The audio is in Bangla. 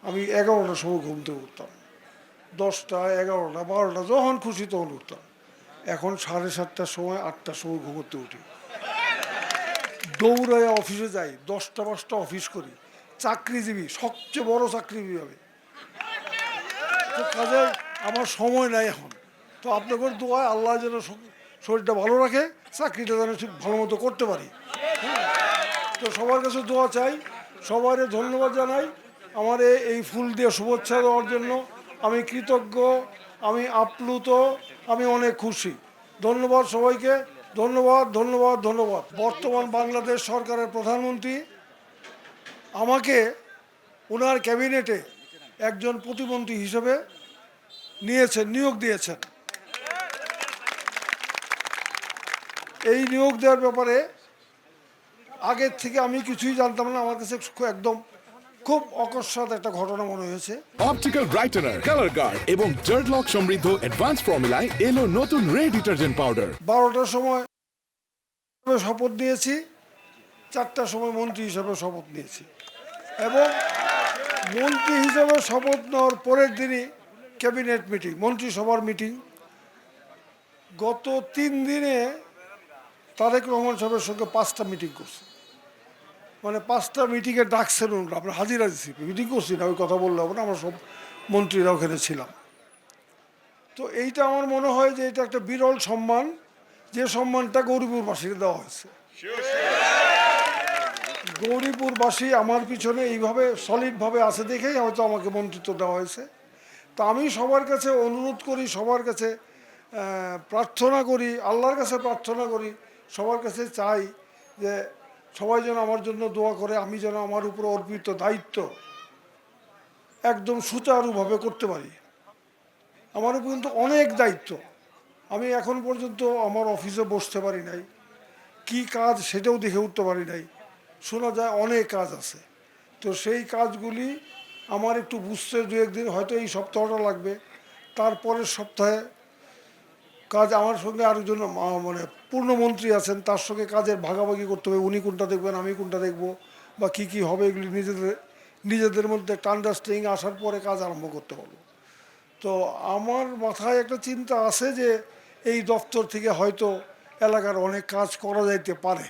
আমি 11টার সময় ঘুম থেকে উঠতাম, 10টা 11টা 12টা যখন খুশি তখন উঠতাম। এখন 7:30টার সময় 8টার সময় ঘুমোতে উঠি, দৌড়ায় অফিসে যাই, 10টা 5টা অফিস করি, চাকরিজীবী, সবচেয়ে বড় চাকরিজীবী আমি। তো কাজে আমার সময় নাই এখন। তো আপনাদের দোয়ায় আল্লাহ যেন শরীরটা ভালো রাখে, চাকরিটা যেন ঠিক ভালো মতো করতে পারি। তো সবার কাছে দোয়া চাই, সবারে ধন্যবাদ জানাই আমার এই ফুল দিয়ে শুভেচ্ছা দেওয়ার জন্য। আমি কৃতজ্ঞ, আমি আপ্লুত, আমি অনেক খুশি। ধন্যবাদ সবাইকে, ধন্যবাদ ধন্যবাদ ধন্যবাদ। বর্তমান বাংলাদেশ সরকারের প্রধানমন্ত্রী আমাকে ওনার ক্যাবিনেটে একজন প্রতিমন্ত্রী হিসেবে নিয়োগ দিয়েছেন। এই নিয়োগ দেওয়ার ব্যাপারে আগের থেকে আমি কিছুই জানতাম না, আমার কাছে একদম খুব অকস্মাৎ একটা ঘটনা মনে হয়েছে। অপটিক্যাল ব্রাইটেনার, কালার গার্ড এবং জার্ড লক সমৃদ্ধ অ্যাডভান্স ফর্মুলায় এলো নতুন রে ডিটারজেন্ট পাউডার। 12টার সময় শপথ নিয়েছি, 4টার সময় মন্ত্রী হিসাবে শপথ নিয়েছি, এবং মন্ত্রী হিসাবে শপথ নেওয়ার পরের দিনই ক্যাবিনেট মিটিং, মন্ত্রিসভার মিটিং। গত 3 দিনে তারেক রহমান সাহেবের সঙ্গে 5টা মিটিং করছে, মানে 5টা মিটিংয়ে ডাকছেন ওনারা, আমরা হাজিরা দিচ্ছি, মিটিং করছি না, ওই কথা বললে হবে না, আমরা সব মন্ত্রীরা ওখানে ছিলাম। তো এইটা আমার মনে হয় যে এটা একটা বিরল সম্মান, যে সম্মানটা গৌরীপুরবাসীকে দেওয়া হয়েছে। গৌরীপুরবাসী আমার পিছনে এইভাবে সলিডভাবে আছে দেখেই হয়তো আমাকে মন্ত্রিত্ব দেওয়া হয়েছে। তো আমি সবার কাছে অনুরোধ করি, সবার কাছে প্রার্থনা করি, আল্লাহর কাছে প্রার্থনা করি, সবার কাছে চাই যে সবাই যেন আমার জন্য দোয়া করে, আমি যেন আমার উপর অর্পিত দায়িত্ব একদম সুচারুভাবে করতে পারি। আমার উপর কিন্তু অনেক দায়িত্ব, আমি এখন পর্যন্ত আমার অফিসে বসতে পারি নাই, কি কাজ সেটাও দেখে উঠতে পারি নাই, শোনা যায় অনেক কাজ আছে। তো সেই কাজগুলি আমার একটু বুঝতে 2-1 দিন, হয়তো এই সপ্তাহটা লাগবে, তারপরের সপ্তাহে কাজ আমার সঙ্গে আরেকজন মানে পূর্ণমন্ত্রী আছেন, তার সঙ্গে কাজের ভাগাভাগি করতে হবে, উনি কোনটা দেখবেন আমি কোনটা দেখব, বা কি কি হবে এগুলি নিজেদের মধ্যে একটা আন্ডারস্ট্যান্ডিং আসার পরে কাজ আরম্ভ করতে পারবো। তো আমার মাথায় একটা চিন্তা আছে যে এই দপ্তর থেকে হয়তো এলাকার অনেক কাজ করা যাইতে পারে।